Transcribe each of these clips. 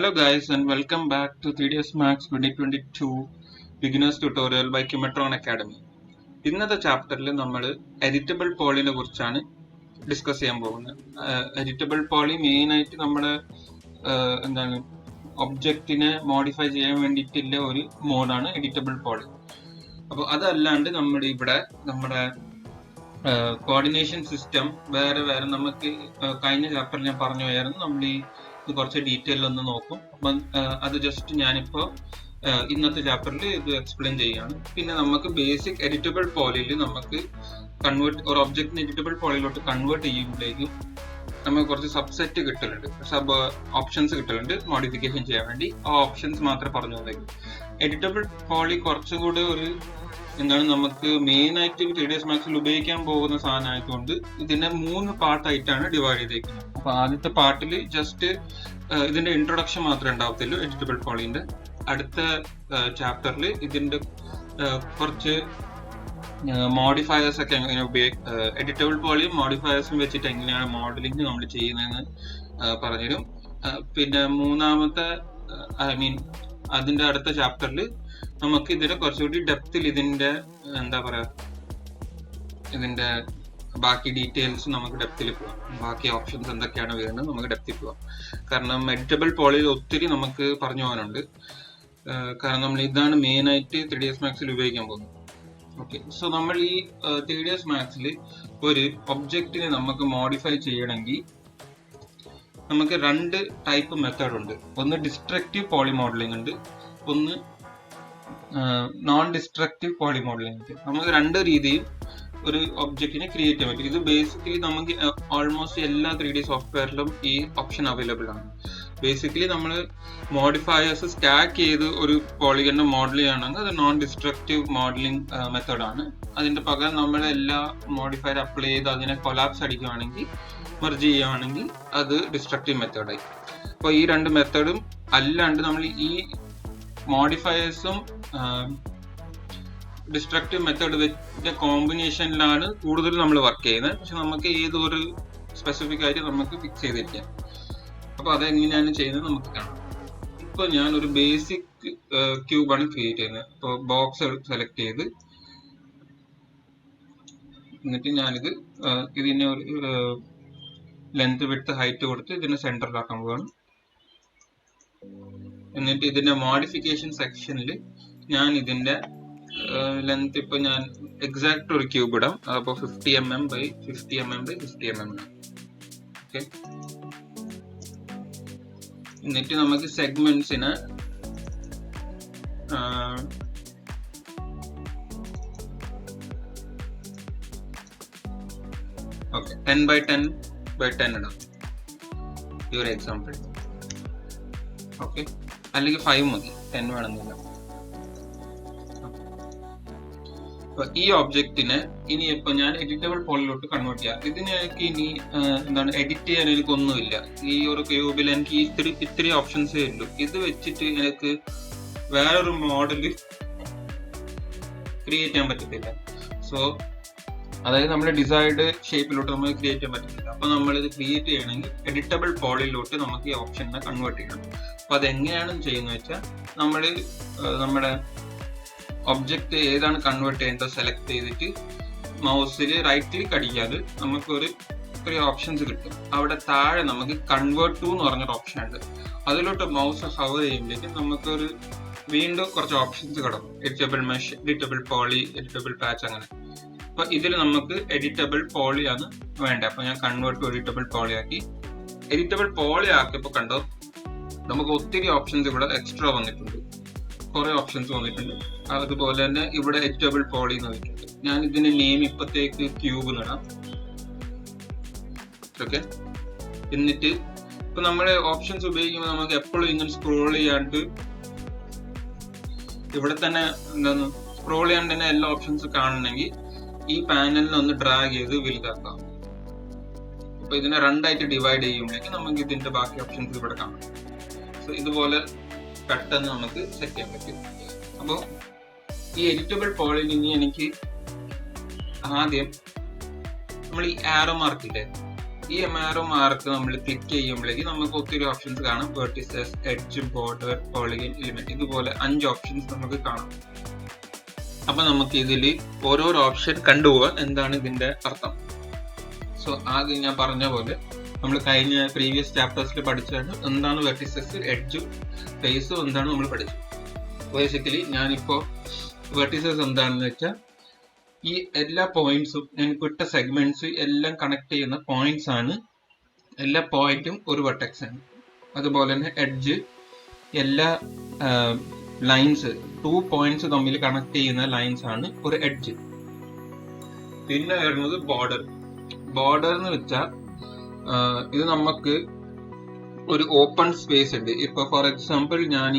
Hello guys and welcome back to 3ds Max 2022 Beginners Tutorial by Kimetron Academy. ഇന്നത്തെ ചാപ്റ്ററിൽ നമ്മൾ editable പോളിനെ കുറിച്ചാണ് discuss ചെയ്യാൻ പോകുന്നത്. എഡിറ്റബിൾ പോളി മെയിൻ ആയിട്ട് നമ്മുടെ എന്താണ് ഒബ്ജക്റ്റിനെ മോഡിഫൈ ചെയ്യാൻ വേണ്ടിയിട്ടുള്ള ഒരു മോഡാണ് എഡിറ്റബിൾ പോളി. അപ്പോൾ അതല്ലാണ്ട് നമ്മുടെ കോർഡിനേഷൻ സിസ്റ്റം വേറെ നമുക്ക് കഴിഞ്ഞ ചാപ്റ്ററിൽ ഞാൻ പറഞ്ഞു പോയായിരുന്നു. നമ്മൾ ഇത് കുറച്ച് ഡീറ്റെയിൽ ഒന്ന് നോക്കും. അപ്പം അത് ജസ്റ്റ് ഞാനിപ്പോൾ ഇന്നത്തെ ചാപ്റ്ററിൽ ഇത് എക്സ്പ്ലെയിൻ ചെയ്യാണ്. പിന്നെ നമുക്ക് ബേസിക് എഡിറ്റബിൾ പോളിയിൽ നമുക്ക് ഒരു ഒബ്ജക്റ്റിന് എഡിറ്റബിൾ പോളിയിലോട്ട് കൺവേർട്ട് ചെയ്യുമ്പോഴേക്കും നമുക്ക് കുറച്ച് സബ്സെറ്റ് കിട്ടലുണ്ട്, ഓപ്ഷൻസ് കിട്ടലുണ്ട് മോഡിഫിക്കേഷൻ ചെയ്യാൻ വേണ്ടി. ആ ഓപ്ഷൻസ് മാത്രമേ പറഞ്ഞു തന്നേക്കും. എഡിറ്റബിൾ പോളി കുറച്ചും കൂടെ നമുക്ക് മെയിൻ ആയിട്ട് 3ds Maxൽ ഉപയോഗിക്കാൻ പോകുന്ന സാധനമായതുകൊണ്ട് ഇതിനെ 3 പാർട്ടായിട്ടാണ് ഡിവൈഡ് ചെയ്തേക്കുന്നത്. അപ്പൊ ആദ്യത്തെ പാർട്ടിൽ ജസ്റ്റ് ഇതിന്റെ ഇൻട്രൊഡക്ഷൻ മാത്രമേ ഉണ്ടാവത്തുള്ളൂ എഡിറ്റബിൾ പോളിന്റെ. അടുത്ത ചാപ്റ്ററിൽ ഇതിന്റെ കുറച്ച് മോഡിഫയേഴ്സ് ഒക്കെ എങ്ങനെ എഡിറ്റബിൾ പോളിയും മോഡിഫയേഴ്സും വെച്ചിട്ട് എങ്ങനെയാണ് മോഡലിംഗ് നമ്മൾ ചെയ്യുന്നതെന്ന് പറഞ്ഞുതരും. പിന്നെ മൂന്നാമത്തെ അതിന്റെ അടുത്ത ചാപ്റ്ററിൽ നമുക്ക് ഇതിന്റെ കുറച്ചുകൂടി ഡെപ്തിൽ ഇതിന്റെ ഇതിന്റെ ബാക്കി ഡീറ്റെയിൽസ് നമുക്ക് ഡെപ്തിൽ പോവാം. ബാക്കി ഓപ്ഷൻസ് എന്തൊക്കെയാണ് വരുന്നത് നമുക്ക് ഡെപ്തിൽ പോവാം. കാരണം എഡിറ്റബിൾ പോളിയിൽ ഒത്തിരി നമുക്ക് പറഞ്ഞു പോകാനുണ്ട്. കാരണം നമ്മൾ ഇതാണ് മെയിൻ ആയിട്ട് 3ds Maxൽ ഉപയോഗിക്കാൻ പോകുന്നത്. ഓക്കെ, സോ നമ്മൾ ഈ 3ds Maxൽ ഒരു ഒബ്ജക്റ്റിനെ നമുക്ക് മോഡിഫൈ ചെയ്യണമെങ്കിൽ നമുക്ക് 2 ടൈപ്പ് മെത്തേഡ് ഉണ്ട്. ഒന്ന് ഡിസ്ട്രക്റ്റീവ് പോളി മോഡലിംഗ് ഉണ്ട്, ഒന്ന് നോൺ ഡിസ്ട്രക്റ്റീവ് പോളി മോഡലിംഗ് ഉണ്ട്. നമുക്ക് 2 രീതിയും ഒരു ഒബ്ജക്റ്റിനെ ക്രിയേറ്റ് ചെയ്യാൻ പറ്റും. ഇത് ബേസിക്കലി നമുക്ക് ഓൾമോസ്റ്റ് എല്ലാ 3D സോഫ്റ്റ്വെയറിലും ഈ ഓപ്ഷൻ അവൈലബിൾ ആണ്. ബേസിക്കലി നമ്മൾ മോഡിഫയേഴ്സ് സ്റ്റാക്ക് ചെയ്ത് ഒരു പോളിഗണിനെ മോഡൽ ചെയ്യുകയാണെങ്കിൽ അത് നോൺ ഡിസ്ട്രക്റ്റീവ് മോഡലിംഗ് മെത്തേഡാണ്. അതിന്റെ പകരം നമ്മൾ എല്ലാ മോഡിഫയർ അപ്ലൈ ചെയ്ത് അതിനെ കൊലാപ്സ് അടിക്കുകയാണെങ്കിൽ മെർജ് ചെയ്യുകയാണെങ്കിൽ അത് ഡിസ്ട്രക്റ്റീവ് മെത്തേഡായി. അപ്പോൾ ഈ 2 മെത്തേഡും അല്ലാണ്ട് നമ്മൾ ഈ മോഡിഫയേഴ്സും ഡിസ്ട്രക്റ്റീവ് മെത്തേഡ് കോമ്പിനേഷനിലാണ് കൂടുതൽ നമ്മൾ വർക്ക് ചെയ്യുന്നത്. പക്ഷെ നമുക്ക് ഏതൊരു സ്പെസിഫിക് ആയിട്ട് നമുക്ക് ഫിക്സ് ചെയ്തിരിക്കാം. അപ്പൊ അതെങ്ങനെയാണ് ചെയ്യുന്നത് നമുക്ക് കാണാം. ഇപ്പൊ ഞാൻ ഒരു ബേസിക് ക്യൂബാണ് ക്രിയേറ്റ് ചെയ്യുന്നത്. ഇപ്പോൾ ബോക്സ് സെലക്ട് ചെയ്ത് എന്നിട്ട് ഞാനിത് ഇതിനെ ഒരു ലെങ്ത് വിഡ്ത്ത് ഹൈറ്റ് കൊടുത്ത് ഇതിനെ സെന്ററിലാക്കാൻ പോവാണ്. എന്നിട്ട് ഇതിന്റെ മോഡിഫിക്കേഷൻ സെക്ഷനിൽ ഞാൻ ഇതിന്റെ ലെങ്ത് ഇപ്പൊ ഞാൻ എക്സാക്ട് ഒരു ക്യൂബ് ഇടാം. അപ്പൊ 50 mm by 50 mm by 50 mm. Okay, എന്നിട്ട് നമുക്ക് സെഗ്മെന്റ്സിന് 10 by 10 by 10 ഇടാം. ഈ ഒരു എക്സാമ്പിൾ. ഓക്കെ, അല്ലെങ്കിൽ 5 മതി, 10 വേണമെന്നില്ല. ഈ ഒബ്ജക്റ്റിനെ ഇനി ഇപ്പൊ ഞാൻ എഡിറ്റബിൾ പോളിലോട്ട് കൺവേർട്ട് ചെയ്യാം. ഇതിന് എനിക്ക് ഇനി എഡിറ്റ് ചെയ്യാൻ എനിക്കൊന്നുമില്ല. ഈ ഒരു ക്യൂബിൽ എനിക്ക് ഇത്തിരി ഓപ്ഷൻസേ ഉള്ളൂ. ഇത് വെച്ചിട്ട് എനിക്ക് വേറൊരു മോഡല് ക്രിയേറ്റ് ചെയ്യാൻ പറ്റത്തില്ല. സോ അതായത് നമ്മുടെ ഡിസൈർഡ് ഷേപ്പിലോട്ട് നമുക്ക് ക്രിയേറ്റ് ചെയ്യാൻ പറ്റത്തില്ല. അപ്പൊ നമ്മൾ ഇത് ക്രിയേറ്റ് ചെയ്യണമെങ്കിൽ എഡിറ്റബിൾ പോളിലോട്ട് നമുക്ക് ഈ ഓപ്ഷനെ കൺവേർട്ട് ചെയ്യണം. അപ്പൊ അതെങ്ങനെയാണ് ചെയ്യുന്നത് വെച്ചാൽ നമ്മുടെ ഒബ്ജക്റ്റ് ഏതാണ് കൺവേർട്ട് ചെയ്യേണ്ടത് സെലക്ട് ചെയ്തിട്ട് മൗസിൽ റൈറ്റ് ക്ലിക്ക് അടിക്കാതെ നമുക്കൊരു ഓപ്ഷൻസ് കിട്ടും. അവിടെ താഴെ നമുക്ക് കൺവേർട്ട് ടു എന്ന് പറഞ്ഞൊരു ഓപ്ഷൻ ഉണ്ട്. അതിലോട്ട് മൗസ് ഹവർ ചെയ്യുമ്പോഴേക്കും നമുക്കൊരു വീണ്ടും കുറച്ച് ഓപ്ഷൻസ് കിടക്കും. Editable mesh, editable poly, editable patch, അങ്ങനെ. അപ്പൊ ഇതിൽ നമുക്ക് എഡിറ്റബിൾ പോളി ആണ് വേണ്ടത്. അപ്പൊ ഞാൻ കൺവേർട്ട് ടു എഡിറ്റബിൾ പോളി ആക്കി. എഡിറ്റബിൾ പോളി ആക്കിയപ്പോൾ കണ്ടോ നമുക്ക് ഒത്തിരി ഓപ്ഷൻസ് ഇവിടെ എക്സ്ട്രാ വന്നിട്ടുണ്ട്, കുറെ ഓപ്ഷൻസ് വന്നിട്ടുണ്ട്. അതുപോലെ തന്നെ ഇവിടെ എഡിറ്റബിൾ പോളി എന്ന് വന്നിട്ടുണ്ട്. ഞാൻ ഇതിന്റെ നെയിം ഇപ്പത്തേക്ക് ക്യൂബ് നിടാം. ഓക്കെ, എന്നിട്ട് ഇപ്പൊ നമ്മുടെ ഓപ്ഷൻസ് ഉപയോഗിക്കുമ്പോൾ നമുക്ക് എപ്പോഴും ഇങ്ങനെ സ്ക്രോൾ ചെയ്യാണ്ട് ഇവിടെ തന്നെ സ്ക്രോൾ ചെയ്യാണ്ട് തന്നെ എല്ലാ ഓപ്ഷൻസ് കാണണമെങ്കിൽ ഈ പാനലിനെ ഒന്ന് ഡ്രാഗ് ചെയ്ത് വലുതാക്കാം. അപ്പൊ ഇതിനെ 2 ആയിട്ട് ഡിവൈഡ് ചെയ്യുമ്പോഴേക്കും നമുക്ക് ഇതിന്റെ ബാക്കി ഓപ്ഷൻസ് ഇവിടെ കാണാം. സോ ഇതുപോലെ പെട്ടെന്ന് നമുക്ക് സെറ്റ് ചെയ്യാൻ പറ്റും. അപ്പോൾ ഈ എഡിറ്റബിൾ പോളിൽ ഇനി എനിക്ക് ആദ്യം നമ്മൾ ഈ ആരോ മാർക്കില്ലേ, ഈ എംആർഒ മാർക്ക് നമ്മൾ ക്ലിക്ക് ചെയ്യുമ്പോഴേക്ക് നമുക്ക് ഒത്തിരി ഓപ്ഷൻസ് കാണാം. Vertices, edge, border, polygon, element, ഇതുപോലെ 5 ഓപ്ഷൻസ് നമുക്ക് കാണാം. അപ്പൊ നമുക്ക് ഇതിൽ ഓരോരോ ഓപ്ഷൻ കണ്ടുപോകാൻ എന്താണ് ഇതിന്റെ അർത്ഥം. സോ ആദ്യം ഞാൻ പറഞ്ഞ പോലെ നമ്മൾ കഴിഞ്ഞ പ്രീവിയസ് ചാപ്റ്റേഴ്സിൽ പഠിച്ചാണ് എന്താണ് വെർട്ടിസസ്, എഡ്ജും ഫേസും എന്താണ് നമ്മൾ പഠിച്ചത്. ബേസിക്കലി ഞാനിപ്പോ വെർട്ടിസസ് എന്താണെന്ന് വെച്ചാൽ ഈ എല്ലാ പോയിന്റ്സും എനിക്ക് ഇട്ട സെഗ്മെന്റ്സ് എല്ലാം കണക്ട് ചെയ്യുന്ന പോയിന്റ്സ് ആണ്. എല്ലാ പോയിന്റും ഒരു വെർട്ടെക്സ് ആണ്. അതുപോലെ തന്നെ എഡ്ജ് എല്ലാ ലൈൻസ് 2 പോയിന്റ്സ് തമ്മിൽ കണക്ട് ചെയ്യുന്ന ലൈൻസ് ആണ് ഒരു എഡ്ജ്. പിന്നെ വരുന്നത് ബോർഡർ. ബോർഡർ എന്ന് വെച്ചാൽ ഇത് നമുക്ക് ഒരു ഓപ്പൺ സ്പേസ് ഉണ്ട്. ഇപ്പൊ ഫോർ എക്സാമ്പിൾ ഞാൻ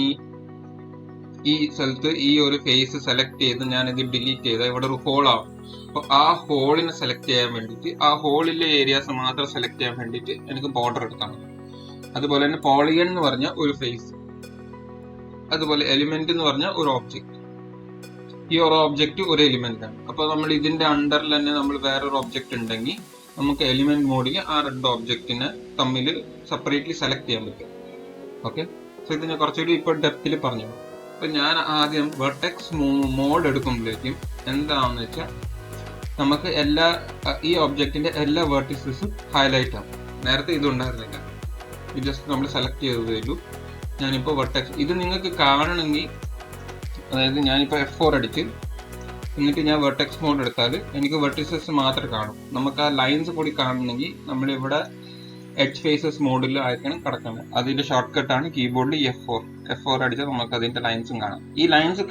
ഈ സ്ഥലത്ത് ഈ ഒരു ഫേസ് സെലക്ട് ചെയ്ത് ഞാൻ ഇത് ഡിലീറ്റ് ചെയ്താൽ ഇവിടെ ഒരു ഹോൾ ആവും. അപ്പൊ ആ ഹോളിനെ സെലക്ട് ചെയ്യാൻ വേണ്ടിയിട്ട്, ആ ഹോളിലെ ഏരിയാസ് മാത്രം സെലക്ട് ചെയ്യാൻ വേണ്ടിയിട്ട് എനിക്ക് ബോർഡർ എടുക്കാൻ പറ്റും. അതുപോലെ തന്നെ പോളിഗൺ എന്ന് പറഞ്ഞ ഒരു ഫേസ്, അതുപോലെ എലിമെന്റ് എന്ന് പറഞ്ഞ ഒരു ഓബ്ജക്റ്റ്. ഈ ഒരു ഓബ്ജക്റ്റ് ഒരു എലിമെന്റ് ആണ്. അപ്പൊ നമ്മൾ ഇതിന്റെ അണ്ടറിൽ തന്നെ നമ്മൾ വേറൊരു ഓബ്ജക്റ്റ് ഉണ്ടെങ്കിൽ നമുക്ക് എലിമെന്റ് മോഡിൽ ആ 2 ഓബ്ജക്റ്റിനെ തമ്മിൽ സെപ്പറേറ്റ്ലി സെലക്ട് ചെയ്യാൻ പറ്റും. ഓക്കെ, സോ ഇതിനെ കുറച്ചുകൂടി ഇപ്പോൾ ഡെപ്തിൽ പറഞ്ഞു. അപ്പൊ ഞാൻ ആദ്യം വെർട്ടെക്സ് മോഡ് എടുക്കുമ്പോഴേക്കും എന്താണെന്ന് വെച്ചാൽ നമുക്ക് ഈ ഒബ്ജക്റ്റിന്റെ എല്ലാ വെർട്ടിസസും ഹൈലൈറ്റ് ആവും. നേരത്തെ ഇതുണ്ടായിരുന്നില്ല, ഇത് ജസ്റ്റ് നമ്മൾ സെലക്ട് ചെയ്തതേ ഉള്ളൂ. ഞാനിപ്പോ വെർട്ടെക്സ് ഇത് നിങ്ങൾക്ക് കാണണമെങ്കിൽ, അതായത് ഞാനിപ്പോ F4 അടിച്ച് എന്നിട്ട് ഞാൻ വെർട്ടെക്സ് മോഡ് എടുത്താൽ എനിക്ക് വെർട്ടിസസ് മാത്രമേ കാണും. നമുക്ക് ആ ലൈൻസ് കൂടി കാണണമെങ്കിൽ നമ്മളിവിടെ എഡ്ജ് ഫേസസ് മോഡിൽ ആയിരിക്കണം കിടക്കുന്നത്. അതിന്റെ ഷോർട്ട് കട്ടാണ് കീബോർഡിൽ F4 അടിച്ചാൽ നമുക്ക് അതിന്റെ ലൈൻസും കാണാം. ഈ ലൈൻസ്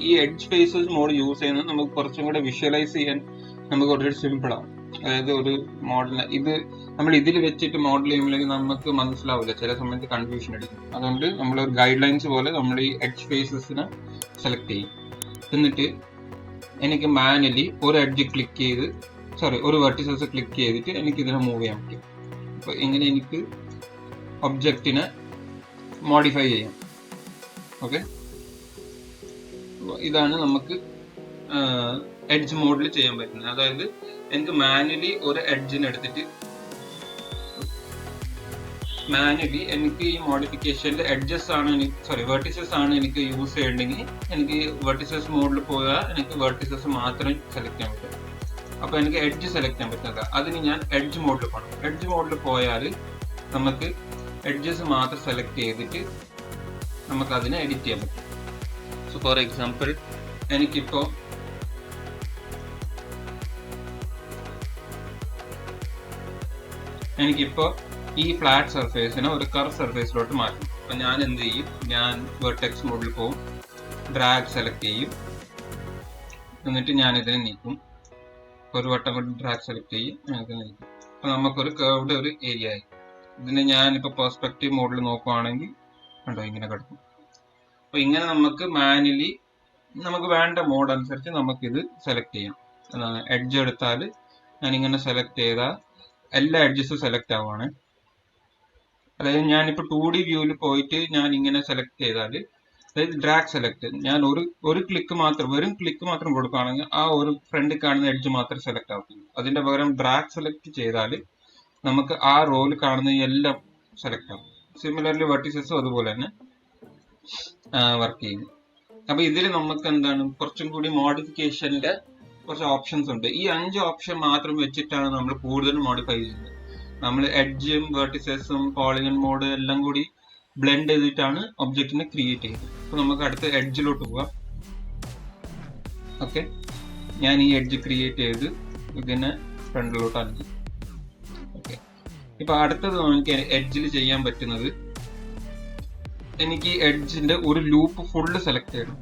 ഈ എഡ്ജ് ഫേസസ് മോഡ് യൂസ് ചെയ്യുന്നത് നമുക്ക് കുറച്ചും കൂടെ വിഷ്വലൈസ് ചെയ്യാൻ നമുക്ക് കുറച്ചുകൂടി സിമ്പിൾ ആവും. അതായത് ഒരു മോഡലിന് ഇത് നമ്മൾ ഇതിൽ വെച്ചിട്ട് മോഡൽ ചെയ്യുമ്പോഴേക്കും നമുക്ക് മനസ്സിലാവില്ല, ചില സമയത്ത് കൺഫ്യൂഷൻ അടിക്കും. അതുകൊണ്ട് നമ്മൾ ഒരു ഗൈഡ് ലൈൻസ് പോലെ നമ്മൾ ഈ എഡ്ജ് ഫേസസിനെ സെലക്ട് ചെയ്യും. എന്നിട്ട് എനിക്ക് മാനുവലി ഒരു എഡ്ജ് ക്ലിക്ക് ചെയ്ത് ഒരു വെർട്ടിസസ് ക്ലിക്ക് ചെയ്തിട്ട് എനിക്ക് ഇതിനെ മൂവ് ചെയ്യാൻ പറ്റും. അപ്പൊ ഇങ്ങനെ എനിക്ക് ഒബ്ജക്റ്റിനെ മോഡിഫൈ ചെയ്യാം. ഓക്കെ, ഇതാണ് നമുക്ക് എഡ്ജ് മോഡിൽ ചെയ്യാൻ പറ്റുന്നത്. അതായത് എനിക്ക് മാനുവലി ഒരു എഡ്ജിനെ എടുത്തിട്ട് എനിക്ക് ഈ മോഡിഫിക്കേഷനിൽ എഡ്ജസ് ആണ് വെർട്ടിസസ് ആണ് എനിക്ക് യൂസ് ചെയ്യണമെങ്കിൽ എനിക്ക് വെർട്ടിസസ് മോഡിൽ പോയാൽ എനിക്ക് വെർട്ടിസസ് മാത്രമേ സെലക്ട് ചെയ്യാൻ പറ്റും. അപ്പൊ എനിക്ക് എഡ്ജ് സെലക്ട് ചെയ്യാൻ പറ്റുന്നത്. അതിന് ഞാൻ എഡ്ജ് മോഡിൽ പോകണം. എഡ്ജ് മോഡിൽ പോയാൽ നമുക്ക് എഡ്ജസ് മാത്രം സെലക്ട് ചെയ്തിട്ട് നമുക്ക് അതിനെ എഡിറ്റ് ചെയ്യാൻ പറ്റും. സോ ഫോർ എക്സാമ്പിൾ എനിക്കിപ്പോ ഈ ഫ്ലാറ്റ് സർഫേസിനെ ഒരു കർവ് സർഫേസിലോട്ട് മാറ്റും. അപ്പൊ ഞാൻ എന്ത് ചെയ്യും, ഞാൻ വെർട്ടെക്സ് മോഡിൽ പോകും, ഡ്രാഗ് സെലക്ട് ചെയ്യും, എന്നിട്ട് ഞാൻ ഇതിനെ നീക്കും. ഒരു വട്ടം കൊണ്ട് ഡ്രാഗ് സെലക്ട് ചെയ്യും, ഇതിനെ നീക്കും. അപ്പൊ നമുക്കൊരു കർവ്ഡ് ഒരു ഏരിയ ആയി. ഇതിനെ ഞാനിപ്പോ പെർസ്പെക്റ്റീവ് മോഡിൽ നോക്കുവാണെങ്കിൽ കണ്ടോ ഇങ്ങനെ കിടക്കും. അപ്പൊ ഇങ്ങനെ നമുക്ക് മാനുവലി നമുക്ക് വേണ്ട മോഡ് അനുസരിച്ച് നമുക്കിത് സെലക്ട് ചെയ്യാം. എഡ്ജ് എടുത്താൽ ഞാനിങ്ങനെ സെലക്ട് ചെയ്താൽ എല്ലാ എഡ്ജസും സെലക്ട് ആവുകയാണ്. അതായത് ഞാനിപ്പോൾ 2D വ്യൂവിൽ പോയിട്ട് ഞാൻ ഇങ്ങനെ സെലക്ട് ചെയ്താൽ, അതായത് ഡ്രാഗ് സെലക്ട്, ഞാൻ ഒരു ക്ലിക്ക് മാത്രം വെറും ക്ലിക്ക് മാത്രം കൊടുക്കുകയാണെങ്കിൽ ആ ഒരു ഫ്രണ്ടിൽ കാണുന്ന എഡ്ജ് മാത്രം സെലക്ട് ആവുള്ളൂ. അതിന്റെ പകരം ഡ്രാഗ് സെലക്ട് ചെയ്താൽ നമുക്ക് ആ റോയിൽ കാണുന്ന എല്ലാം സെലക്ട് ആവും. സിമിലർലി വെർട്ടിസസും അതുപോലെ തന്നെ വർക്ക് ചെയ്യും. അപ്പൊ ഇതിൽ നമുക്ക് എന്താണ് കുറച്ചും കൂടി മോഡിഫിക്കേഷന്റെ കുറച്ച് ഓപ്ഷൻസ് ഉണ്ട്. ഈ 5 ഓപ്ഷൻ മാത്രം വെച്ചിട്ടാണ് നമ്മൾ കൂടുതൽ മോഡിഫൈ ചെയ്യുന്നത്. നമ്മൾ എഡ്ജും വെർട്ടിസസും പോളിഗൺ മോഡ് എല്ലാം കൂടി ബ്ലെൻഡ് ചെയ്തിട്ടാണ് ഒബ്ജക്റ്റിനെ ക്രിയേറ്റ് ചെയ്യുന്നത്. അപ്പൊ നമുക്ക് അടുത്ത എഡ്ജിലോട്ട് പോവാം. ഓക്കെ, ഞാൻ ഈ എഡ്ജ് ക്രിയേറ്റ് ചെയ്ത് ഇതിനെ ഫ്രണ്ടിലോട്ട് ആക്കി. ഓക്കെ, ഇപ്പൊ അടുത്തത് നമുക്ക് എഡ്ജിൽ ചെയ്യാൻ പറ്റുന്നത്, എനിക്ക് എഡ്ജിന്റെ ഒരു ലൂപ്പ് ഫുള്ള് സെലക്ട് ചെയ്യണം.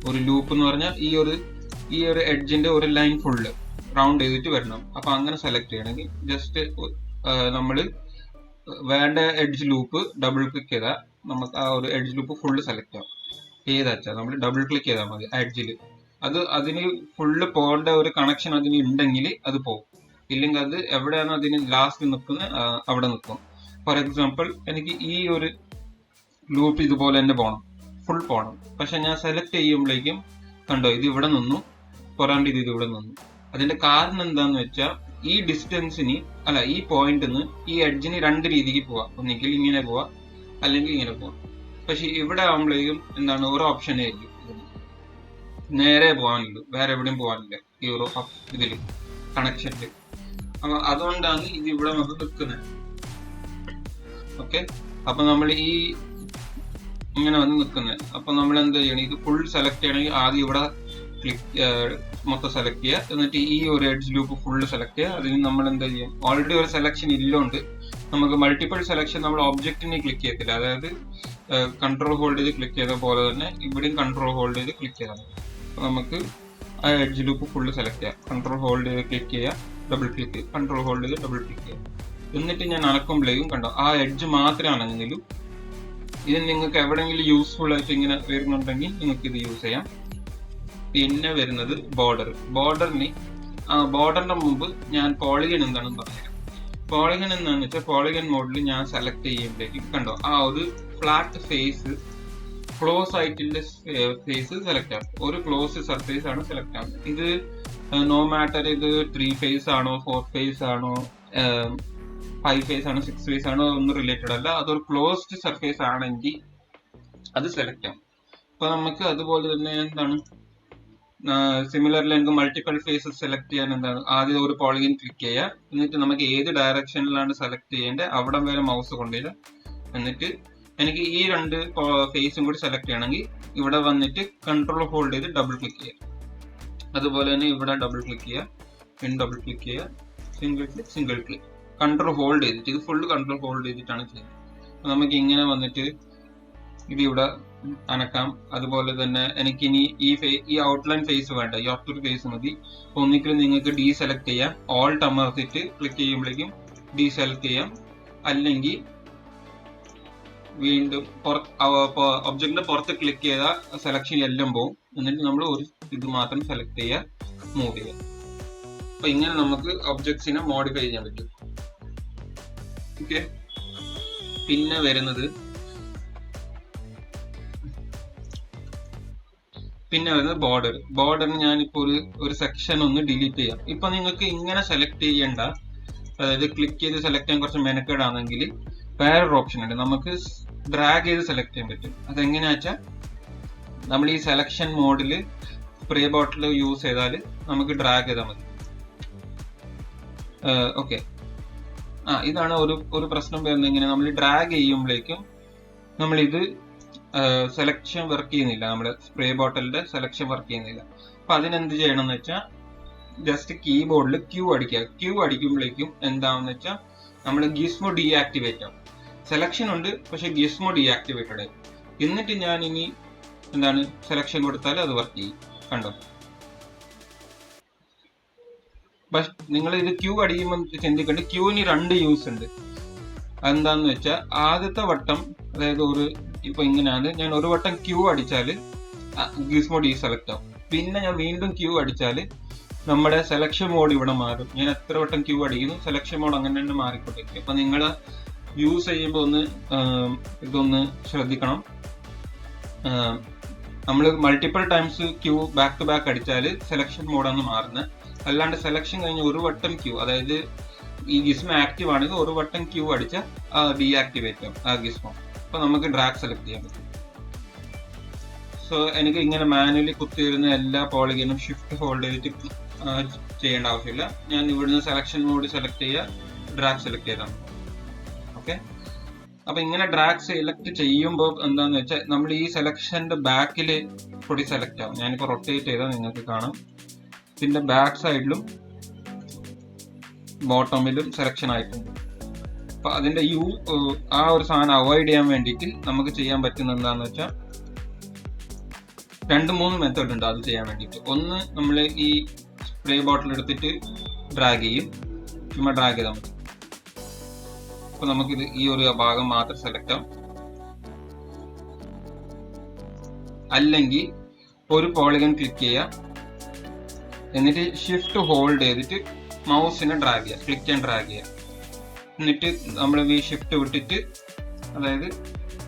ഒരു ലൂപ്പ് എന്ന് പറഞ്ഞാൽ ഈ ഒരു എഡ്ജിന്റെ ഒരു ലൈൻ ഫുള്ള് റൗണ്ട് ചെയ്തിട്ട് വരണം. അപ്പൊ അങ്ങനെ സെലക്ട് ചെയ്യണമെങ്കിൽ ജസ്റ്റ് നമ്മൾ വേണ്ട എഡ്ജ് ലൂപ്പ് ഡബിൾ ക്ലിക്ക് ചെയ്താൽ നമുക്ക് ആ ഒരു എഡ്ജ് ലൂപ്പ് ഫുള്ള് സെലക്ട് ആവും. ഏതാച്ചാ നമ്മൾ ഡബിൾ ക്ലിക്ക് ചെയ്താൽ മതി എഡ്ജിൽ. അതിന് ഫുള്ള് പോകേണ്ട ഒരു കണക്ഷൻ അതിന് ഉണ്ടെങ്കിൽ അത് പോകും. ഇല്ലെങ്കിൽ അത് എവിടെയാണ് അതിന് ലാസ്റ്റ് നിൽക്കുന്നത് അവിടെ നിൽക്കും. ഫോർ എക്സാമ്പിൾ എനിക്ക് ഈ ഒരു ലൂപ്പ് ഇതുപോലെ തന്നെ പോകണം, ഫുൾ പോകണം. പക്ഷെ ഞാൻ സെലക്ട് ചെയ്യുമ്പോഴേക്കും കണ്ടോ ഇത് ഇവിടെ നിന്നു, പോരാണ്ട് ഇത് ഇവിടെ നിന്നു. അതിന്റെ കാരണം എന്താന്ന് വെച്ചാൽ ഈ ഡിസ്റ്റൻസിന് അല്ല ഈ പോയിന്റിന് ഈ എഡ്ജിന് രണ്ട് രീതിക്ക് പോവാം. ഒന്നിക്കൽ ഇങ്ങനെ പോവാം, അല്ലെങ്കിൽ ഇങ്ങനെ പോവാം. പക്ഷെ ഇവിടെ ആകുമ്പോഴേക്കും എന്താണ് ഒരു ഓപ്ഷനേ ഇല്ല, നേരെ പോകാനുള്ളൂ, വേറെ എവിടെയും പോകാനില്ല ഈ ഒരു ഇതില് കണക്ഷനില്. അപ്പൊ അതുകൊണ്ടാണ് ഇത് ഇവിടെ നമുക്ക് നിൽക്കുന്നത്. ഓക്കെ, അപ്പൊ നമ്മൾ ഈ ഇങ്ങനെ വന്ന് നിൽക്കുന്നത്. അപ്പൊ നമ്മൾ എന്താ ചെയ്യണം, ഇത് ഫുൾ സെലക്ട് ചെയ്യണമെങ്കിൽ ആദ്യം ഇവിടെ മൊത്തം സെലക്ട് ചെയ്യുക, എന്നിട്ട് ഈ ഒരു എഡ്ജ് ലൂപ്പ് ഫുള്ള് സെലക്ട് ചെയ്യുക. അതിന് നമ്മൾ എന്താ ചെയ്യും, ഓൾറെഡി ഒരു സെലക്ഷൻ ഇല്ലോണ്ട് നമുക്ക് മൾട്ടിപ്പിൾ സെലക്ഷൻ നമ്മൾ ഒബ്ജക്റ്റിനെ ക്ലിക്ക് ചെയ്യത്തില്ല. അതായത് കൺട്രോൾ ഹോൾഡ് ചെയ്ത് ക്ലിക്ക് ചെയ്ത പോലെ തന്നെ ഇവിടെയും കൺട്രോൾ ഹോൾഡ് ചെയ്ത് ക്ലിക്ക് ചെയ്താൽ മതി. അപ്പൊ നമുക്ക് ആ എഡ്ജ് ലൂപ്പ് ഫുള്ള് സെലക്ട് ചെയ്യാം. കൺട്രോൾ ഹോൾഡ് ചെയ്ത് ക്ലിക്ക് ചെയ്യുക, ഡബിൾ ക്ലിക്ക്, കൺട്രോൾ ഹോൾഡ് ചെയ്ത് ഡബിൾ ക്ലിക്ക് ചെയ്യുക. എന്നിട്ട് ഞാൻ അനക്കുമ്പോഴേക്കും കണ്ടോ ആ എഡ്ജ് മാത്രമേ അനങ്ങുന്നുള്ളൂ. ഇത് നിങ്ങൾക്ക് എവിടെയെങ്കിലും യൂസ്ഫുൾ ആയിട്ട് ഇങ്ങനെ വരുന്നുണ്ടെങ്കിൽ നിങ്ങൾക്ക് ഇത് യൂസ് ചെയ്യാം. പിന്നെ വരുന്നത് ബോർഡർ. ബോർഡറിന്റെ മുമ്പ് ഞാൻ പോളിഗൺ എന്താണെന്ന് പറഞ്ഞുതരാം. പോളിഗൺ എന്താണെന്ന് വെച്ചാൽ പോളിഗൺ മോഡിൽ ഞാൻ സെലക്ട് ചെയ്യുമ്പോഴേക്കും കണ്ടോ ആ ഒരു ഫ്ലാറ്റ് ഫേസ് ക്ലോസ് ആയിട്ടുള്ള ഫേസ് സെലക്ട് ആവും. ഒരു ക്ലോസ് സർഫേസ് ആണ് സെലക്ട് ആവുന്നത്. ഇത് നോ മാറ്റർ ഇത് 3 ഫേസ് ആണോ 4 ഫേസ് ആണോ 5 ഫേസ് ആണോ 6 ഫേസ് ആണോ ഒന്നും റിലേറ്റഡ് അല്ല. അതൊരു ക്ലോസ്ഡ് സർഫേസ് ആണെങ്കിൽ അത് സെലക്ട് ആവും. അപ്പൊ നമുക്ക് അതുപോലെ തന്നെ എന്താണ് സിമിലർലി എനിക്ക് മൾട്ടിപ്പിൾ ഫേസസ് സെലക്ട് ചെയ്യാൻ എന്താണ് ആദ്യം ഒരു പോളിഗൺ ക്ലിക്ക് ചെയ്യുക, എന്നിട്ട് നമുക്ക് ഏത് ഡയറക്ഷനിലാണ് സെലക്ട് ചെയ്യേണ്ടത് അവിടം വരെ മൗസ് കൊണ്ടുവരിക. എന്നിട്ട് എനിക്ക് ഈ രണ്ട് ഫേസും കൂടി സെലക്ട് ചെയ്യണമെങ്കിൽ ഇവിടെ വന്നിട്ട് കൺട്രോൾ ഹോൾഡ് ചെയ്ത് ഡബിൾ ക്ലിക്ക് ചെയ്യുക. അതുപോലെ തന്നെ ഇവിടെ ഡബിൾ ക്ലിക്ക് ചെയ്യുക, പിന്നെ ഡബിൾ ക്ലിക്ക് ചെയ്യുക, സിംഗിൾ ക്ലിക്ക്, കൺട്രോൾ ഹോൾഡ് ചെയ്തിട്ട് ഇത് ഫുള്ള് കൺട്രോൾ ഹോൾഡ് ചെയ്തിട്ടാണ് ചെയ്യുന്നത്. അപ്പൊ നമുക്ക് ഇങ്ങനെ വന്നിട്ട് ഇത് ഇവിടെ അനക്കാം. അതുപോലെ തന്നെ എനിക്കിനി ഈ ഔട്ട്ലൈൻ ഫേസ് വേണ്ട, ഈ ഒറ്റൊരു ഫേസ് മതി. ഒന്നിക്കലും നിങ്ങൾക്ക് ഡീസെലക്ട് ചെയ്യാം, ഓൾട്ട് അമർത്തിട്ട് ക്ലിക്ക് ചെയ്യുമ്പോഴേക്കും ഡീസെലക്ട് ചെയ്യാം. അല്ലെങ്കിൽ വീണ്ടും ഒബ്ജക്റ്റിന്റെ പുറത്ത് ക്ലിക്ക് ചെയ്താൽ സെലക്ഷൻ എല്ലാം പോകും. എന്നിട്ട് നമ്മൾ ഒരു ഇത് മാത്രം സെലക്ട് ചെയ്യുക, മൂവ് ചെയ്യുക. അപ്പൊ ഇങ്ങനെ നമുക്ക് ഒബ്ജക്ട്സിനെ മോഡിഫൈ ചെയ്യാൻ പറ്റും. ഓക്കെ, പിന്നെ വരുന്നത് ബോർഡറിന് ഞാനിപ്പോ ഒരു സെക്ഷൻ ഒന്ന് ഡിലീറ്റ് ചെയ്യാം. ഇപ്പൊ നിങ്ങൾക്ക് ഇങ്ങനെ സെലക്ട് ചെയ്യേണ്ട, അതായത് ക്ലിക്ക് ചെയ്ത് സെലക്ട് ചെയ്യാൻ കുറച്ച് മെനക്കേടാണെങ്കിൽ വേറൊരു ഓപ്ഷൻ ഉണ്ട്, നമുക്ക് ഡ്രാഗ് ചെയ്ത് സെലക്ട് ചെയ്യാൻ പറ്റും. അതെങ്ങനെയാ വെച്ചാൽ നമ്മൾ ഈ സെലക്ഷൻ മോഡിൽ സ്പ്രേ ബോട്ടിൽ യൂസ് ചെയ്താൽ നമുക്ക് ഡ്രാഗ് ചെയ്താൽ മതി. ഓക്കെ, ഇതാണ് ഒരു പ്രശ്നം വരുന്നത്. ഇങ്ങനെ നമ്മൾ ഡ്രാഗ് ചെയ്യുമ്പോഴേക്കും നമ്മളിത് സെലക്ഷൻ വർക്ക് ചെയ്യുന്നില്ല, നമ്മുടെ സ്പ്രേ ബോട്ടിലിന്റെ സെലക്ഷൻ വർക്ക് ചെയ്യുന്നില്ല. അപ്പൊ അതിനെന്ത് ചെയ്യണം എന്ന് വെച്ചാൽ ജസ്റ്റ് കീബോർഡിൽ ക്യൂ അടിക്കുക. ക്യൂ അടിക്കുമ്പോഴേക്കും എന്താണെന്ന് വെച്ചാൽ നമ്മൾ ഗിസ്മോ ഡീആക്ടിവേറ്റ് ആവും. സെലക്ഷൻ ഉണ്ട്, പക്ഷെ ഗിസ്മോ ഡീആക്ടിവേറ്റഡ് ആയി. എന്നിട്ട് ഞാൻ ഇനി എന്താണ് സെലക്ഷൻ കൊടുത്താൽ അത് വർക്ക് ചെയ്യും. കണ്ടോ? പക്ഷെ നിങ്ങൾ ഇത് ക്യൂ അടിക്കുമ്പോൾ ചിന്തിക്കേണ്ട, ക്യൂവിന് 2 യൂസ് ഉണ്ട്. എന്താന്ന് വെച്ചാൽ ആദ്യത്തെ വട്ടം, അതായത് ഇപ്പൊ ഇങ്ങനെയാണ്, ഞാൻ ഒരു വട്ടം ക്യൂ അടിച്ചാൽ ഗിസ്മോ ഡീസെലക്ട് ആവും. പിന്നെ ഞാൻ വീണ്ടും ക്യൂ അടിച്ചാൽ നമ്മുടെ സെലക്ഷൻ മോഡ് ഇവിടെ മാറും. ഞാൻ എത്ര വട്ടം ക്യൂ അടിക്കുന്നു സെലക്ഷൻ മോഡ് അങ്ങനെ തന്നെ മാറിക്കൊണ്ടിരിക്കും. അപ്പൊ നിങ്ങൾ യൂസ് ചെയ്യുമ്പോൾ ഇതൊന്ന് ശ്രദ്ധിക്കണം. നമ്മൾ multiple times Q back to back അടിച്ചാൽ സെലക്ഷൻ മോഡാണ് മാറുന്നത്. അല്ലാണ്ട് സെലക്ഷൻ കഴിഞ്ഞ് ഒരു വട്ടം ക്യൂ, അതായത് ഈ ഗിസ്മോ ആക്റ്റീവ് ആണെങ്കിൽ ഒരു വട്ടം ക്യൂ അടിച്ചാൽ ഡീആക്ടിവേറ്റ് ആവും ആ ഗിസ്മോ. അപ്പൊ നമുക്ക് ഡ്രാഗ് സെലക്ട് ചെയ്യാൻ പറ്റും. സോ എനിക്ക് ഇങ്ങനെ മാനുവലി കുത്തിയിരുന്ന എല്ലാ പോളിഗനും ഷിഫ്റ്റ് ഹോൾഡ് ചെയ്തിട്ട് ചെയ്യേണ്ട ആവശ്യമില്ല. ഞാൻ ഇവിടുന്ന് സെലക്ഷൻ മോഡ് സെലക്ട് ചെയ്യുക, ഡ്രാഗ് സെലക്ട് ചെയ്താണ്. ഓക്കെ, അപ്പൊ ഇങ്ങനെ ഡ്രാഗ് സെലക്ട് ചെയ്യുമ്പോൾ എന്താന്ന് വെച്ചാൽ നമ്മൾ ഈ സെലക്ഷന്റെ ബാക്കിൽ കൂടി സെലക്ട് ആവും. ഞാനിപ്പോ റൊട്ടേറ്റ് ചെയ്താൽ നിങ്ങൾക്ക് കാണാം, ഇതിന്റെ ബാക്ക് സൈഡിലും ബോട്ടമിലും സെലക്ഷൻ ആയിട്ടുണ്ട്. അപ്പൊ അതിന്റെ ആ ഒരു സാധനം അവോയ്ഡ് ചെയ്യാൻ വേണ്ടിയിട്ട് നമുക്ക് ചെയ്യാൻ പറ്റുന്ന എന്താന്ന് വെച്ചാൽ 2-3 മെത്തേഡ് ഉണ്ട് അത് ചെയ്യാൻ വേണ്ടിയിട്ട്. ഒന്ന്, നമ്മൾ ഈ സ്പ്രേ ബോട്ടിൽ എടുത്തിട്ട് ഡ്രാഗ് ചെയ്യും, ചുമ്മാ ഡ്രാഗ് ചെയ്താൽ മതി. അപ്പൊ നമുക്കിത് ഈ ഒരു ഭാഗം മാത്രം സെലക്ട് ആവും. അല്ലെങ്കിൽ ഒരു പോളിഗൺ ക്ലിക്ക് ചെയ്യുക, എന്നിട്ട് ഷിഫ്റ്റ് ഹോൾഡ് ചെയ്തിട്ട് മൗസിനെ ഡ്രാഗ് ചെയ്യുക, ക്ലിക്ക് ആൻഡ് ഡ്രാഗ് ചെയ്യുക. എന്നിട്ട് നമ്മൾ ഈ ഷിഫ്റ്റ് വിട്ടിട്ട്, അതായത്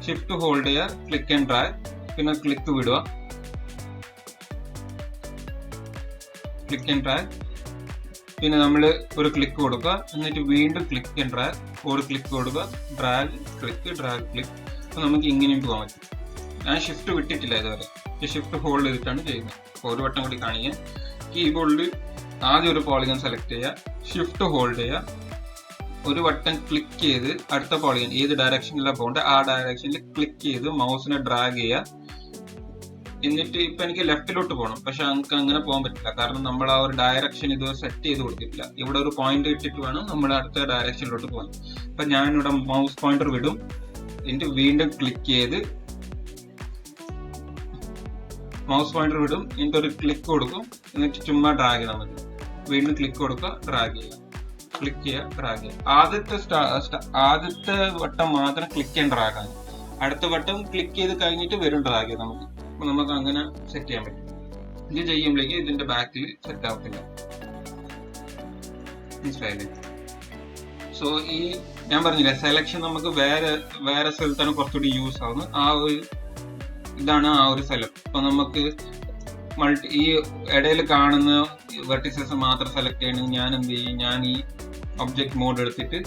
ഷിഫ്റ്റ് ഹോൾഡ് ചെയ്യുക, ക്ലിക്ക് ആൻഡ് ഡ്രാഗ്, പിന്നെ ക്ലിക്ക് വിടുക, ക്ലിക്ക് ആൻഡ് ഡ്രാഗ്, പിന്നെ നമ്മൾ ഒരു ക്ലിക്ക് കൊടുക്കുക, എന്നിട്ട് വീണ്ടും ക്ലിക്ക് ആൻഡ് ഡ്രാഗ്, ഒരു ക്ലിക്ക് കൊടുക്കുക, ഡ്രാഗ് ക്ലിക്ക്, ഡ്രാഗ് ക്ലിക്ക്. അപ്പോൾ നമുക്ക് ഇങ്ങനെയും പോകാൻ പറ്റും. ഞാൻ ഷിഫ്റ്റ് വിട്ടിട്ടില്ല ഇതുവരെ, ഷിഫ്റ്റ് ഹോൾഡ് ചെയ്തിട്ടാണ് ചെയ്യുന്നത്. അപ്പോൾ ഒരു വട്ടം കൂടി കാണിക്കാൻ, കീബോർഡിൽ ആദ്യം ഒരു പോളിഗൺ സെലക്ട് ചെയ്യുക, ഷിഫ്റ്റ് ഹോൾഡ് ചെയ്യുക, ഒരു വട്ടം ക്ലിക്ക് ചെയ്ത് അടുത്ത പോളിഗൺ ഏത് ഡയറക്ഷനിലാണ് പോകേണ്ടത് ആ ഡയറക്ഷനിൽ ക്ലിക്ക് ചെയ്ത് മൗസിനെ ഡ്രാഗ് ചെയ്യുക. എന്നിട്ട് ഇപ്പൊ എനിക്ക് ലെഫ്റ്റിലോട്ട് പോകണം, പക്ഷെ നമുക്ക് അങ്ങനെ പോകാൻ പറ്റില്ല, കാരണം നമ്മൾ ആ ഒരു ഡയറക്ഷൻ ഇതുവരെ സെറ്റ് ചെയ്ത് കൊടുത്തിട്ടില്ല. ഇവിടെ ഒരു പോയിന്റ് ഇട്ടിട്ട് വേണം നമ്മൾ അടുത്ത ഡയറക്ഷനിലോട്ട് പോകാൻ. അപ്പൊ ഞാനിവിടെ മൗസ് പോയിന്റർ വിടും, എന്നിട്ട് വീണ്ടും ക്ലിക്ക് ചെയ്ത് മൗസ് പോയിന്റർ വിടും, എന്നിട്ട് ഒരു ക്ലിക്ക് കൊടുക്കും, എന്നിട്ട് ചുമ്മാ ഡ്രാഗ് ചെയ്താൽ മതി. വീണ്ടും ക്ലിക്ക് കൊടുക്കുക, ഡ്രാഗ് ചെയ്യുക, ക്ലിക്ക് ചെയ്യുക, ഡ്രാഗ് ചെയ്യുക. ആദ്യത്തെ വട്ടം മാത്രം ക്ലിക്ക് ചെയ്യാൻ ഡ്രാഗ് ആണ്, അടുത്ത വട്ടം ക്ലിക്ക് ചെയ്ത് കഴിഞ്ഞിട്ട് വരും ഡ്രാഗ് ചെയ്ത് നമുക്ക്. അപ്പൊ നമുക്ക് അങ്ങനെ സെറ്റ് ചെയ്യാൻ പറ്റും. ഇത് ചെയ്യുമ്പോഴേക്ക് ഇതിന്റെ ബാക്കിൽ സെറ്റ് ആവത്തില്ല, മനസ്സിലായില്ലേ? സോ ഈ ഞാൻ പറഞ്ഞില്ലേ, സെലക്ഷൻ നമുക്ക് വേറെ സ്ഥലത്താണ് കുറച്ചുകൂടി യൂസ് ആവുന്നത്. ആ ഒരു ഇതാണ് ആ ഒരു സ്ഥലം. അപ്പൊ നമുക്ക് ഈ ഇടയിൽ കാണുന്ന വെർട്ടിസസ് മാത്രം സെലക്ട് ചെയ്യണമെങ്കിൽ ഞാൻ എന്ത് ചെയ്യും, ഞാൻ ഈ ഒബ്ജക്ട് മോഡ് എടുത്തിട്ട്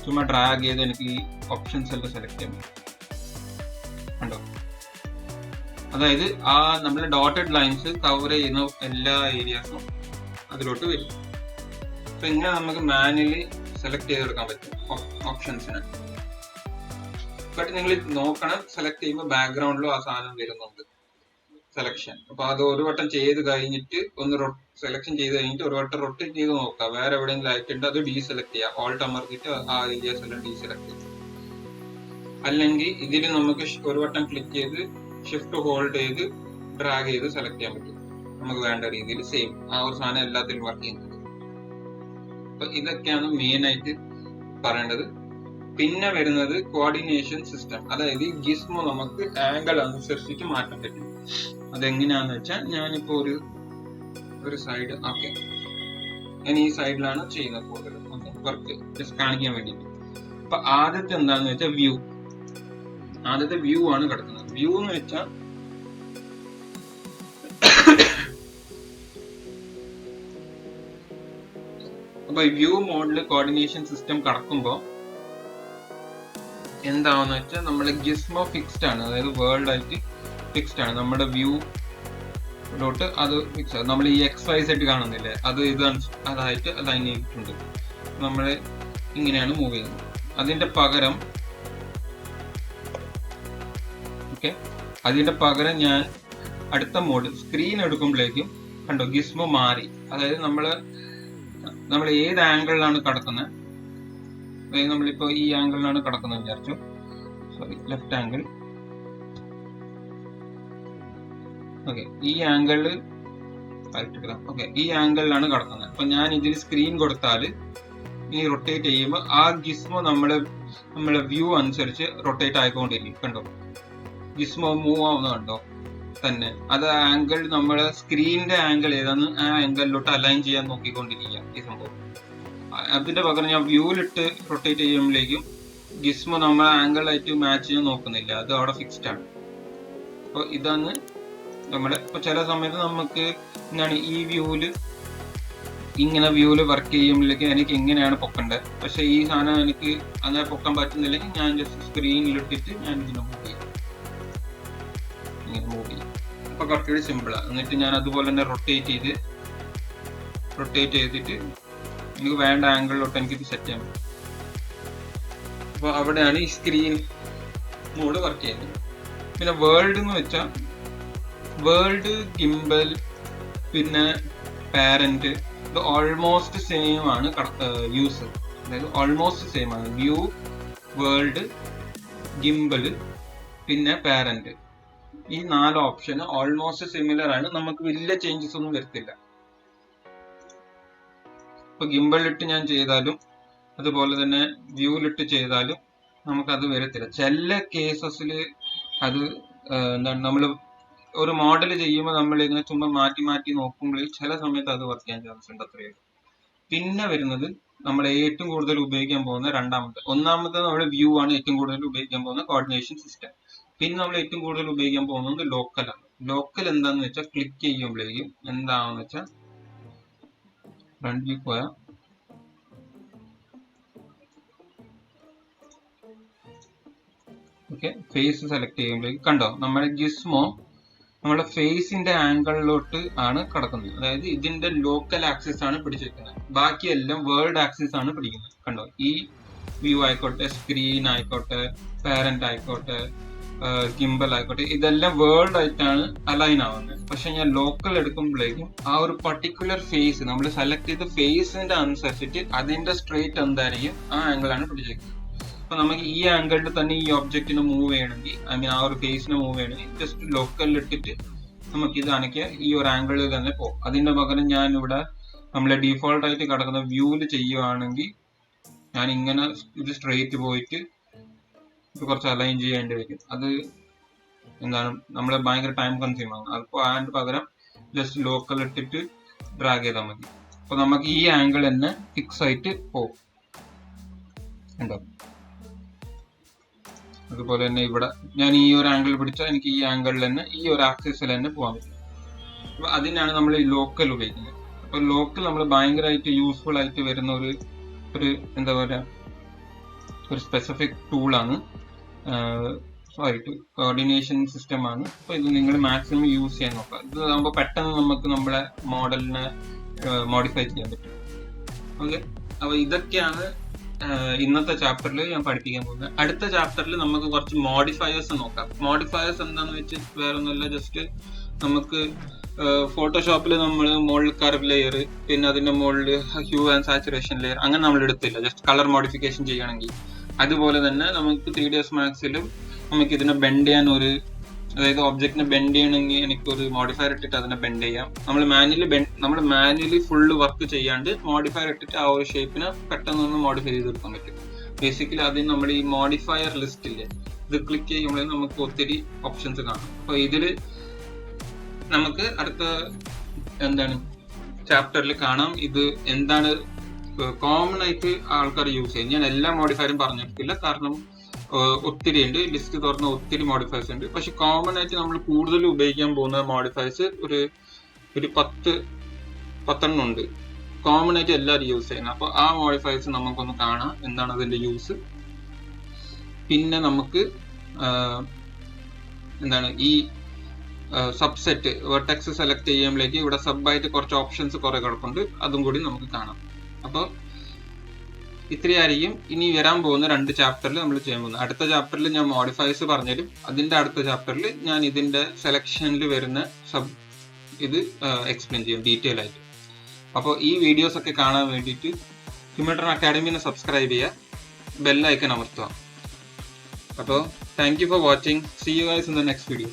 ചുമ്മാ ഡ്രാഗ് ചെയ്ത് എനിക്ക് ഈ ഓപ്ഷൻസ് എല്ലാം സെലക്ട് ചെയ്യാൻ പറ്റും. കണ്ടോ? അതായത് ആ നമ്മുടെ ഡോട്ടഡ് ലൈൻസ് കവർ ചെയ്യുന്ന എല്ലാ ഏരിയാസും അതിലോട്ട് വരും. അപ്പൊ ഇങ്ങനെ നമുക്ക് മാനുവലി സെലക്ട് ചെയ്തെടുക്കാൻ പറ്റും ഓപ്ഷൻസിന്. ബട്ട് നിങ്ങൾ നോക്കണം, സെലക്ട് ചെയ്യുമ്പോൾ ബാക്ക്ഗ്രൗണ്ടിലും ആ സാധനം വരുന്നുണ്ട് സെലക്ഷൻ. അപ്പൊ അത് ഒരു വട്ടം ചെയ്ത് കഴിഞ്ഞിട്ട് ഒന്ന് സെലക്ഷൻ ചെയ്ത് കഴിഞ്ഞിട്ട് ഒരു വട്ടം റൊട്ടേറ്റ് ചെയ്ത് നോക്കുക, വേറെ എവിടെയെങ്കിലും ആയിട്ടുണ്ട് അത് ഡീസെലക്ട് ചെയ്യുക, ഓൾട്ട് അമർത്തിട്ട് ആ ഏരിയാസ് എല്ലാം ഡീസെലക്ട് ചെയ്യുക. അല്ലെങ്കിൽ ഇതിൽ നമുക്ക് ഒരു വട്ടം ക്ലിക്ക് ചെയ്ത് ഷിഫ്റ്റ് ഹോൾഡ് ചെയ്ത് ഡ്രാഗ് ചെയ്ത് സെലക്ട് ചെയ്യാൻ പറ്റും, നമുക്ക് വേണ്ട രീതിയിൽ സെയിം ആ ഒരു സാധനം എല്ലാത്തിലും വർക്ക് ചെയ്യുന്നത്. അപ്പൊ ഇതൊക്കെയാണ് മെയിൻ ആയിട്ട് പറയേണ്ടത്. പിന്നെ വരുന്നത് കോർഡിനേഷൻ സിസ്റ്റം, അതായത് ഗിസ്മോ നമുക്ക് ആംഗിൾ അനുസരിച്ചിട്ട് മാറ്റാൻ പറ്റും. അതെങ്ങനെയാന്ന് വെച്ചാൽ ഞാനിപ്പോ ഒരു സൈഡ്, ഓക്കെ, ഞാൻ ഈ സൈഡിലാണ് ചെയ്യുന്നത് കൂടുതൽ വർക്ക് ജസ്റ്റ് കാണിക്കാൻ വേണ്ടിയിട്ട്. അപ്പൊ ആദ്യത്തെ എന്താണെന്ന് വെച്ചാൽ വ്യൂ, ആദ്യത്തെ വ്യൂ ആണ് കിടക്കുന്നത്. വ്യൂ എന്ന് വെച്ചാൽ അപ്പൊ വ്യൂ മോഡിൽ കോർഡിനേഷൻ സിസ്റ്റം കടക്കുമ്പോ എന്താണെന്ന് വെച്ചാൽ നമ്മുടെ ഗിസ്മോ ഫിക്സ്ഡ് ആണ്, അതായത് വേൾഡ് ആയിട്ട് ഫിക്സ്ഡ് ആണ്. നമ്മുടെ വ്യൂലോട്ട് അത് ഫിക്സ് ആണ്. നമ്മൾ ഈ XYZ കാണുന്നില്ലേ, അത് അതായിട്ട് അത് അതിനിട്ടുണ്ട്. നമ്മൾ ഇങ്ങനെയാണ് മൂവ് ചെയ്യുന്നത്. അതിന്റെ പകരം ഞാൻ അടുത്ത മോഡ് സ്ക്രീൻ എടുക്കുമ്പോഴേക്കും കണ്ടോ ഗിസ്മോ മാറി. അതായത് നമ്മൾ ഏത് ആംഗിളിലാണ് കിടക്കുന്നത്, അതായത് നമ്മളിപ്പോ ഈ ആംഗിളിലാണ് കിടക്കുന്നത് വിചാരിച്ചു, സോറി ലെഫ്റ്റ് ആംഗിൾ, ഓക്കെ, ഈ ആംഗിളിൽ ഓക്കെ, ഈ ആംഗിളിലാണ് കിടക്കുന്നത്. അപ്പൊ ഞാൻ ഇതിൽ സ്ക്രീൻ കൊടുത്താൽ ഇനി റൊട്ടേറ്റ് ചെയ്യുമ്പോൾ ആ ഗിസ്മോ നമ്മളെ വ്യൂ അനുസരിച്ച് റൊട്ടേറ്റ് ആയിക്കൊണ്ടിരിക്കും. കണ്ടോ ഗിസ്മോ മൂവ് ആവുന്ന കണ്ടോ തന്നെ. അത് ആംഗിൾ നമ്മളെ സ്ക്രീനിന്റെ ആംഗിൾ ഏതാന്ന് ആ ആംഗിളിലോട്ട് അലൈൻ ചെയ്യാൻ നോക്കിക്കൊണ്ടിരിക്കുക ഈ സംഭവം. അതിന്റെ പകരം ഞാൻ വ്യൂവിലിട്ട് റൊട്ടേറ്റ് ചെയ്യുമ്പോഴേക്കും ഗിസ്മോ നമ്മളെ ആംഗിളായിട്ട് മാച്ച് ചെയ്യാൻ നോക്കുന്നില്ല, അത് അവിടെ ഫിക്സ്ഡ് ആണ്. അപ്പോൾ ഇതാണ് നമ്മുടെ. ഇപ്പൊ ചില സമയത്ത് നമുക്ക് എന്താണ് ഈ ഇങ്ങനെ വ്യൂവില് വർക്ക് ചെയ്യുമ്പോഴേക്കും എനിക്ക് എങ്ങനെയാണ് പൊക്കേണ്ടത്, പക്ഷെ ഈ സാധനം എനിക്ക് അങ്ങനെ പൊക്കാൻ പറ്റുന്നില്ലെങ്കിൽ ഞാൻ ജസ്റ്റ് സ്ക്രീനിലിട്ടിട്ട് ഞാൻ ഇതിനെ മൂവ് ചെയ്യും. അപ്പൊ കുറച്ചുകൂടി സിമ്പിളാണ്. എന്നിട്ട് ഞാൻ അതുപോലെ തന്നെ റൊട്ടേറ്റ് ചെയ്തിട്ട് എനിക്ക് വേണ്ട ആംഗിളിലോട്ട് എനിക്കിത് സെറ്റ് ചെയ്യാൻ പറ്റും. അപ്പൊ അവിടെയാണ് ഈ സ്ക്രീൻ മോഡ് വർക്ക് ചെയ്യുന്നത്. പിന്നെ വേൾഡ് എന്ന് വെച്ചാൽ വേൾഡ്, ഗിംബൽ, പിന്നെ പാരന്റ്, ഇത് ഓൾമോസ്റ്റ് സെയിം ആണ് യൂസ്. അതായത് ഓൾമോസ്റ്റ് സെയിം ആണ്. വ്യൂ, വേൾഡ്, ഗിംബൽ, പിന്നെ പാരന്റ്, ഈ 4 ഓപ്ഷൻ ഓൾമോസ്റ്റ് സിമിലർ ആണ്. നമുക്ക് വലിയ ചേഞ്ചസ് ഒന്നും വരത്തില്ല. ഇപ്പൊ ഗിംബിളിട്ട് ഞാൻ ചെയ്താലും അതുപോലെ തന്നെ വ്യൂലിട്ട് ചെയ്താലും നമുക്കത് വരത്തില്ല. ചില കേസസിൽ അത് എന്താണ്, നമ്മൾ ഒരു മോഡൽ ചെയ്യുമ്പോൾ നമ്മൾ ഇങ്ങനെ ചുമ്മാ മാറ്റി നോക്കുമ്പോൾ ചില സമയത്ത് അത് വർക്ക് ചെയ്യാൻ ചാൻസ് ഉണ്ട്, അത്രയേ ഉള്ളൂ. പിന്നെ വരുന്നത് നമ്മൾ ഏറ്റവും കൂടുതൽ ഉപയോഗിക്കാൻ പോകുന്ന ഒന്നാമത്തെ നമ്മുടെ വ്യൂ ആണ് ഏറ്റവും കൂടുതൽ ഉപയോഗിക്കാൻ പോകുന്ന കോർഡിനേഷൻ സിസ്റ്റം. പിന്നെ നമ്മൾ ഏറ്റവും കൂടുതൽ ഉപയോഗിക്കാൻ പോകുന്നത് ലോക്കലാണ്. ലോക്കൽ എന്താന്ന് വെച്ചാൽ ക്ലിക്ക് ചെയ്യുമ്പോഴേക്കും എന്താണെന്ന് വെച്ചാൽ ഫ്രണ്ട് വ്യൂ പോയാൽ ഓക്കെ, ഫേസ് സെലക്ട് ചെയ്യുമ്പോഴേക്ക് കണ്ടോ നമ്മുടെ ഗിസ്മോ നമ്മുടെ ഫേസിന്റെ ആംഗിളിലോട്ട് ആണ് കിടക്കുന്നത്. അതായത് ഇതിന്റെ ലോക്കൽ ആക്സിസ് ആണ് പിടിച്ചിരിക്കുന്നത്, ബാക്കിയെല്ലാം വേൾഡ് ആക്സിസ് ആണ് പിടിക്കുന്നത്. കണ്ടോ, ഈ വ്യൂ ആയിക്കോട്ടെ, സ്ക്രീൻ ആയിക്കോട്ടെ, പാരന്റ് ആയിക്കോട്ടെ, ഗിംബൽ ആയിക്കോട്ടെ, ഇതെല്ലാം വേൾഡ് ആയിട്ടാണ് അലൈൻ ആവുന്നത്. പക്ഷെ ഞാൻ ലോക്കൽ എടുക്കുമ്പോഴേക്കും ആ ഒരു പർട്ടിക്കുലർ ഫേസ് നമ്മൾ സെലക്ട് ചെയ്ത ഫേസിന്റെ അനുസരിച്ചിട്ട് അതിന്റെ സ്ട്രേറ്റ് എന്തായിരിക്കും ആ ആംഗിളാണ് പിടിച്ചിരിക്കുന്നത്. അപ്പൊ നമുക്ക് ഈ ആംഗിളിൽ തന്നെ ഈ ഒബ്ജക്റ്റിനെ മൂവ് ചെയ്യണമെങ്കിൽ, ഐ മീൻ ആ ഒരു ഫേസിനെ മൂവ് ചെയ്യണമെങ്കിൽ ജസ്റ്റ് ലോക്കലിൽ ഇട്ടിട്ട് നമുക്ക് ഇതാണെങ്കിൽ ഈ ഒരു ആംഗിളിൽ തന്നെ പോകും. അതിന്റെ പകരം ഞാൻ ഇവിടെ നമ്മളെ ഡീഫോൾട്ട് ആയിട്ട് കിടക്കുന്ന വ്യൂവിൽ ചെയ്യുവാണെങ്കിൽ ഞാൻ ഇങ്ങനെ ഇത് സ്ട്രെയിറ്റ് പോയിട്ട് ഇത് കുറച്ച് അലൈൻ ചെയ്യേണ്ടി വരും. അത് എന്താണ് നമ്മളെ ഭയങ്കര ടൈം കൺസ്യൂം ആകും. അപ്പോൾ അതിന്റെ പകരം ജസ്റ്റ് ലോക്കൽ ഇട്ടിട്ട് ഡ്രാഗ് ചെയ്താൽ മതി. അപ്പൊ നമുക്ക് ഈ ആംഗിൾ തന്നെ ഫിക്സ് ആയിട്ട് പോകും. ഉണ്ടോ, അതുപോലെ തന്നെ ഇവിടെ ഞാൻ ഈ ഒരു ആംഗിൾ പിടിച്ചാൽ എനിക്ക് ഈ ആംഗിളിൽ തന്നെ ഈ ഒരു ആക്സിസിൽ തന്നെ പോകാൻ പറ്റും. അപ്പൊ അതിനാണ് നമ്മൾ ഈ ലോക്കൽ ഉപയോഗിക്കുന്നത്. അപ്പൊ ലോക്കൽ നമ്മൾ ഭയങ്കരമായിട്ട് യൂസ്ഫുൾ ആയിട്ട് വരുന്ന ഒരു എന്താ പറയുക, ഒരു സ്പെസിഫിക് ടൂളാണ്, കോർഡിനേഷൻ സിസ്റ്റം ആണ്. അപ്പൊ ഇത് നിങ്ങൾ മാക്സിമം യൂസ് ചെയ്യാൻ നോക്കുക. ഇത് ആകുമ്പോൾ പെട്ടെന്ന് നമുക്ക് നമ്മളെ മോഡലിനെ മോഡിഫൈ ചെയ്യാൻ പറ്റും. ഓക്കെ, അപ്പൊ ഇതൊക്കെയാണ് ഇന്നത്തെ ചാപ്റ്ററിൽ ഞാൻ പഠിപ്പിക്കാൻ പോകുന്നത്. അടുത്ത ചാപ്റ്ററിൽ നമുക്ക് കുറച്ച് മോഡിഫയേഴ്സ് നോക്കാം. മോഡിഫയേഴ്സ് എന്താണെന്ന് വെച്ച് വേറെ ഒന്നുമില്ല, ജസ്റ്റ് നമുക്ക് ഫോട്ടോഷോപ്പിൽ നമ്മൾ മുകളിൽ കർവ് ലെയർ, പിന്നെ അതിന്റെ മുകളിൽ ഹ്യൂ ആൻഡ് സാച്ചുറേഷൻ ലെയർ, അങ്ങനെ നമ്മൾ എടുത്തില്ല, ജസ്റ്റ് കളർ മോഡിഫിക്കേഷൻ ചെയ്യണമെങ്കിൽ. അതുപോലെ തന്നെ നമുക്ക് 3ds മാക്സിലും നമുക്ക് ഇതിനെ ബെൻഡ് ചെയ്യാൻ അതായത് ഒബ്ജക്റ്റിനെ ബെൻഡ് ചെയ്യണമെങ്കിൽ എനിക്കൊരു മോഡിഫയർ ഇട്ടിട്ട് അതിനെ ബെൻഡ് ചെയ്യാം. നമ്മൾ മാനുവലി ഫുള്ള് വർക്ക് ചെയ്യാണ്ട് മോഡിഫയർ ഇട്ടിട്ട് ആ ഒരു ഷേപ്പിനെ പെട്ടെന്നൊന്ന് മോഡിഫൈ ചെയ്തെടുക്കാൻ പറ്റും. ബേസിക്കലി അതിന് നമ്മൾ ഈ മോഡിഫയർ ലിസ്റ്റില്ലേ, ഇത് ക്ലിക്ക് ചെയ്യുമ്പോൾ നമുക്ക് ഒത്തിരി ഓപ്ഷൻസ് കാണാം. അപ്പൊ ഇതില് നമുക്ക് അടുത്ത ചാപ്റ്ററിൽ കാണാം ഇത് എന്താണ് കോമൺ ആയിട്ട് ആൾക്കാർ യൂസ് ചെയ്യും. ഞാൻ എല്ലാ മോഡിഫയറും പറഞ്ഞിട്ടില്ല, കാരണം ഒത്തിരി ഉണ്ട്, ലിസ്റ്റ് തുറന്ന ഒത്തിരി മോഡിഫയേഴ്സ് ഉണ്ട്. പക്ഷെ കോമൺ ആയിട്ട് നമ്മൾ കൂടുതൽ ഉപയോഗിക്കാൻ പോകുന്ന മോഡിഫയേഴ്സ് ഒരു 10 ഉണ്ട്, കോമൺ ആയിട്ട് എല്ലാവരും യൂസ് ചെയ്യുന്നത്. അപ്പൊ ആ മോഡിഫയേഴ്സ് നമുക്കൊന്ന് കാണാം, എന്താണ് അതിന്റെ യൂസ്. പിന്നെ നമുക്ക് ഈ സബ്സെറ്റ് വെർട്ടെക്സ് സെലക്ട് ചെയ്യുമ്പോഴേക്ക് ഇവിടെ സബായിട്ട് കുറച്ച് ഓപ്ഷൻസ് കുറെ കിടപ്പുണ്ട്, അതും കൂടി നമുക്ക് കാണാം. അപ്പോൾ ഇത്രയായിരിക്കും ഇനി വരാൻ പോകുന്ന 2 ചാപ്റ്ററിൽ നമ്മൾ ചെയ്യാൻ പോകുന്നത്. അടുത്ത ചാപ്റ്ററിൽ ഞാൻ മോഡിഫയേഴ്സ് പറഞ്ഞുതരും. അതിന്റെ അടുത്ത ചാപ്റ്ററിൽ ഞാൻ ഇതിന്റെ സെലക്ഷനിൽ വരുന്ന ഇത് എക്സ്പ്ലെയിൻ ചെയ്യും ഡീറ്റെയിൽ ആയിട്ട്. അപ്പോൾ ഈ വീഡിയോസ് ഒക്കെ കാണാൻ വേണ്ടിയിട്ട് ക്യുമെട്രോൺ അക്കാഡമിനെ സബ്സ്ക്രൈബ് ചെയ്യുക, ബെൽ ഐക്കൺ അമർത്തുക. അപ്പോൾ thank you for watching. See you guys in the next video.